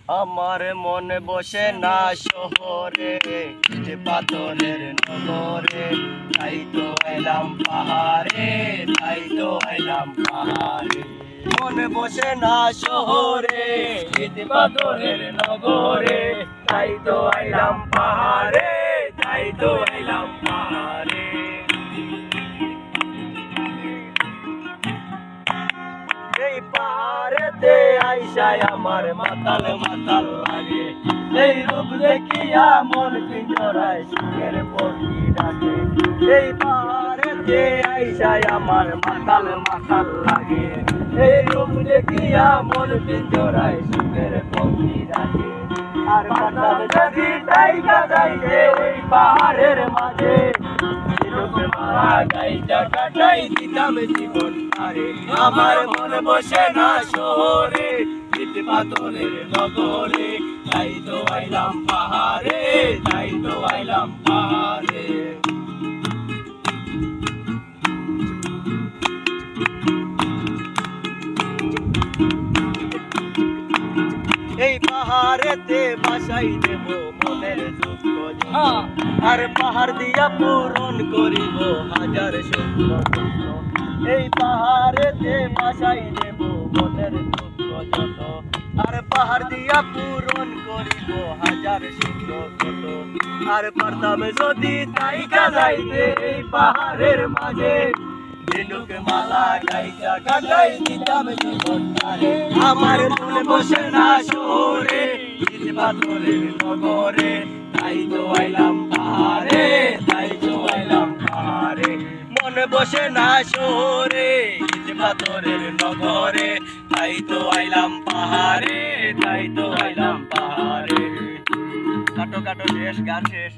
আমার মনে বসে না শহরে, যে পাথরের নগরে, তাই তো এলাম পাহাড়ে, তাই তো এলাম পাহাড়ে। মনে বসে না শহরে, যে পাথরের নগরে, তাই তো এলাম পাহাড়ে, তাই তো এলাম পাহাড়ে। এই পাহাড়েতে আইসায় আমার মাতাল মাতাল লাগে, এই রূপ দেখিয়া মন পিঞ্জরায় সুখের পক্ষী ডাকে। এই পাহাড়েতে আইসায় আমার মাতাল মাতাল লাগে, এই রূপ দেখিয়া মন পিঞ্জরায় সুখের পক্ষী ডাকে। আর পাতাল যদি টাইকা যাইতে ওই পাহাড়ের মাঝে, কাটাই দিতাম জীবন আরে। আমার মন বসে না শহরে, ইট পাথরের নগরে, তাই তো আইলাম পাহাড়ে, তাই তো আইলাম পাহাড়ে। এই পাহাড়েতে বাসাই দেব মনের দুঃখ, আর পাহাড় দিয়া পূরণ করিব হাজার স্বপ্ন। এই পাহাড়েতে বাসাই দেব মনের দুঃখ যত, আর পাহাড় দিয়া পূরণ করিব হাজার স্বপ্ন কত। আর পারতাম যদি তাইকা যাইতে এই পাহাড়ের মাঝে, ঝিনুক মালা গাইটা কাটাই দিতাম জীবন আরে। আমার মনে বসে না শহরে, ইট পাথরের নগরে, তাই তো আইলাম পাহাড়ে, তাই তো আইলাম পাহাড়ে। মনে বসে না শহরে, ইট পাথরের নগরে, তাই তো আইলাম পাহাড়ে, তাই তো আইলাম পাহাড়ে। কাটো কাটো শেষ, গান শেষ।